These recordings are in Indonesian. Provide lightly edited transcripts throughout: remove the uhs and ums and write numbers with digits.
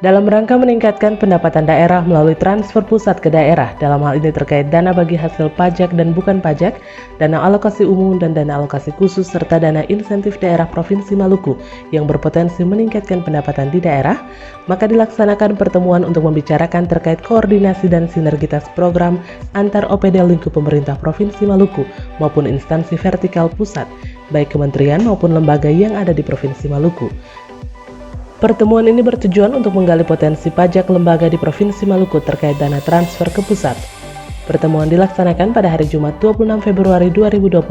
dalam rangka meningkatkan pendapatan daerah melalui transfer pusat ke daerah, dalam hal ini terkait dana bagi hasil pajak dan bukan pajak, dana alokasi umum dan dana alokasi khusus, serta dana insentif daerah Provinsi Maluku yang berpotensi meningkatkan pendapatan di daerah, maka dilaksanakan pertemuan untuk membicarakan terkait koordinasi dan sinergitas program antar OPD lingkup pemerintah Provinsi Maluku maupun instansi vertikal pusat, baik kementerian maupun lembaga yang ada di Provinsi Maluku. Pertemuan ini bertujuan untuk menggali potensi pajak lembaga di Provinsi Maluku terkait dana transfer ke pusat. Pertemuan dilaksanakan pada hari Jumat 26 Februari 2021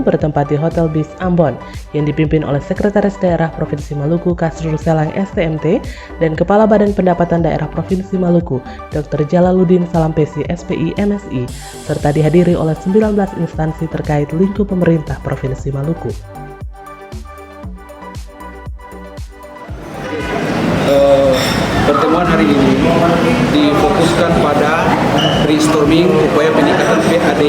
bertempat di Hotel Bis Ambon yang dipimpin oleh Sekretaris Daerah Provinsi Maluku Kasrul Selang STMT dan Kepala Badan Pendapatan Daerah Provinsi Maluku Dr. Jalaluddin Salampesi SPI MSI serta dihadiri oleh 19 instansi terkait lingkup pemerintah Provinsi Maluku. Pertemuan hari ini difokuskan pada brainstorming upaya peningkatan PAD,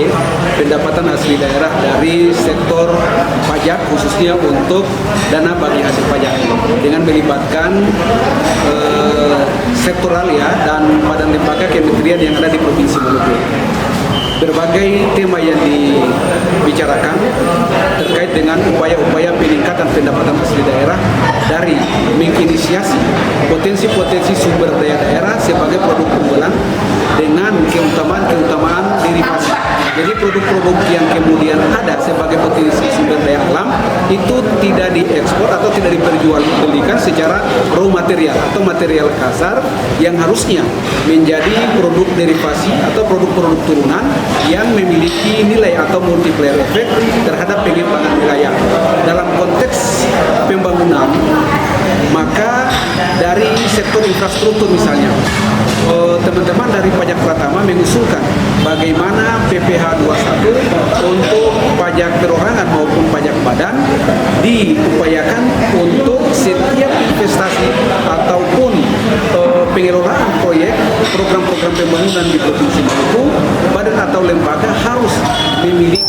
pendapatan asli daerah dari sektor pajak khususnya untuk dana bagi hasil pajak dengan melibatkan sektoral dan badan lembaga kementerian yang ada di Provinsi Maluku. Berbagai tema yang dibicarakan terkait dengan upaya-upaya peningkatan pendapatan asli daerah dari menginisiasi potensi-potensi sumber daya daerah sebagai produk unggulan dengan keutamaan derivasi. Jadi produk-produk yang kemudian ada sebagai potensi sumber daya alam itu tidak diekspor atau tidak diperjualbelikan secara raw material atau material kasar yang harusnya menjadi produk derivasi atau produk-produk turunan yang memiliki nilai atau multiplier effect terhadap pengembangan wilayah. Dalam konteks pembangunan, maka dari sektor infrastruktur misalnya, teman-teman dari Pajak Pratama mengusulkan bagaimana PPh 21 untuk pajak perorangan maupun pajak badan diupayakan untuk setiap investasi ataupun pengelolaan proyek program-program pembangunan di Provinsi Maluku, badan atau lembaga harus memiliki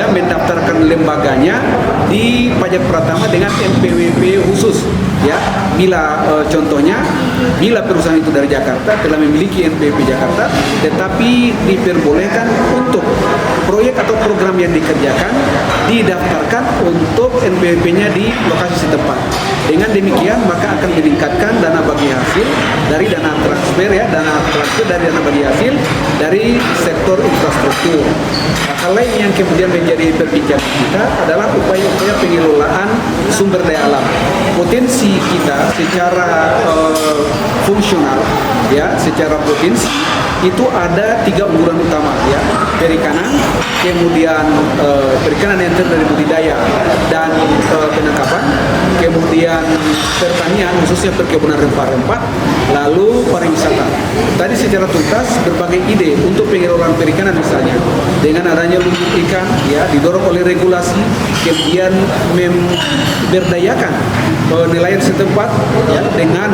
mendaftarkan lembaganya di Pajak Pratama dengan NPWP khusus bila contohnya bila perusahaan itu dari Jakarta telah memiliki NPWP Jakarta tetapi diperbolehkan untuk proyek atau program yang dikerjakan didaftarkan untuk NPWP-nya di lokasi setempat. Dengan demikian maka akan meningkatkan dana bagi hasil dari dana transfer dari dana bagi hasil dari sektor infrastruktur. Hal lain yang kemudian menjadi perbincangan kita adalah upaya-upaya pengelolaan sumber daya alam. Potensi kita secara fungsional, secara potensi itu ada 3 unggulan utama, perikanan, kemudian perikanan yang terdiri dari budidaya dan penangkapan, kemudian pertanian khususnya perkebunan rempah-rempah, lalu pariwisata. Tadi secara tuntas berbagai ide untuk pengelolaan perikanan misalnya dengan adanya lumbung ikan didorong oleh regulasi, kemudian memberdayakan nelayan setempat dengan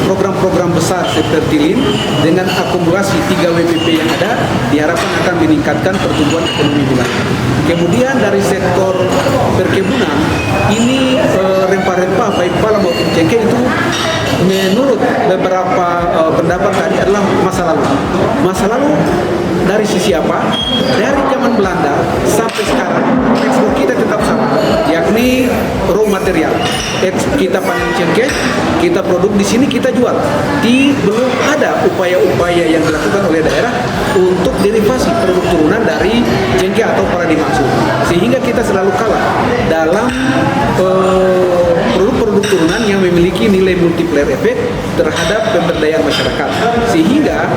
program-program besar seperti LIN dengan akumulasi 3 WPP yang ada diharapkan akan meningkatkan pertumbuhan ekonomi wilayah. Kemudian dari sektor perkebunan ini rempah-rempah baik pala maupun cengkeh itu menurut beberapa pendapat tadi adalah masa lalu. Masa lalu dari sisi apa? Dari zaman Belanda sampai sekarang ekspor kita tetap sama, yakni raw material. Kita panen cengkeh, kita produk di sini kita jual. Belum ada upaya-upaya yang dilakukan oleh daerah untuk derivasi produk turunan dari cengkeh atau pala dimaksud. Sehingga kita selalu kalah dalam produk-produk turunan yang memiliki nilai multiplier effect terhadap pemberdayaan masyarakat. Sehingga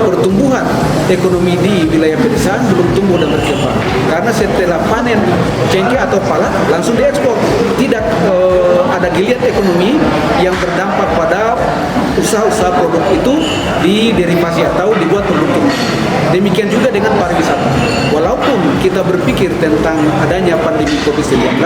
pertumbuhan ekonomi di wilayah pedesaan belum tumbuh dan berkembang. Karena setelah panen cengkeh atau pala langsung diekspor. Tidak ada geliat ekonomi yang berdampak pada usaha-usaha produk itu diderivasi atau dibuat produk turunan. Demikian juga dengan pariwisata. Walaupun kita berpikir tentang adanya pandemi COVID-19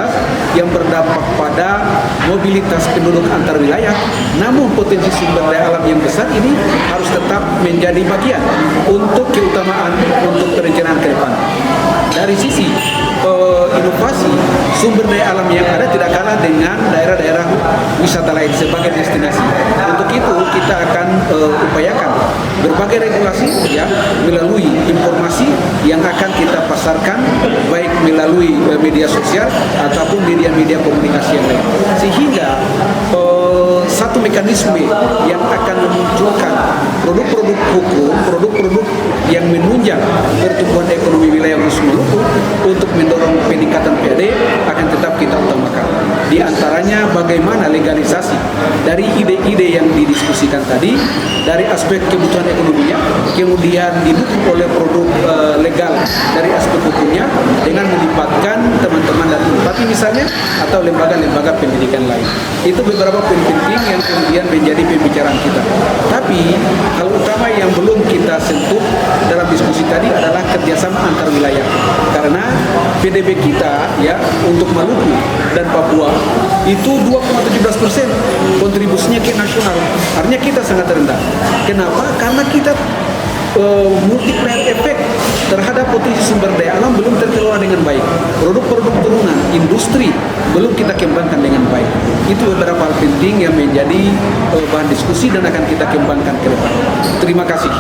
yang berdampak pada mobilitas penduduk antar wilayah, namun potensi sumber daya alam yang besar ini harus tetap menjadi bagian untuk keutamaan untuk perencanaan ke depan. Dari sisi inovasi sumber daya alam yang ada tidak kalah dengan daerah-daerah wisata lain sebagai destinasi. Untuk itu kita akan upayakan berbagai regulasi ya melalui informasi yang akan kita pasarkan baik melalui media sosial ataupun media-media komunikasi yang lain, sehingga satu mekanisme yang akan memunculkan produk-produk hukum, produk-produk yang menunjang pertumbuhan ekonomi wilayah khusus Maluku untuk mendorong peningkatan PAD akan tetap kita utamakan. Di antaranya bagaimana legalisasi dari ide-ide yang didiskusikan tadi, dari aspek kebutuhan ekonominya, kemudian didukung oleh produk legal dari aspek hukumnya dengan melibatkan teman-teman dari Bupati misalnya atau lembaga-lembaga pendidikan lain. Itu beberapa poin penting yang kemudian menjadi pembicaraan kita. Tapi hal utama yang belum kita sentuh dalam diskusi tadi adalah kerjasama antar wilayah. Karena PDB kita ya untuk Maluku dan Papua itu 2,17% kontribusinya ke nasional. Artinya kita sangat rendah. Kenapa? Karena kita multiplier efek terhadap potensi sumber daya alam belum terkelola dengan baik. Produk-produk turunan, industri belum kita kembangkan dengan baik. Itu beberapa hal penting yang menjadi bahan diskusi dan akan kita kembangkan ke depan. Terima kasih.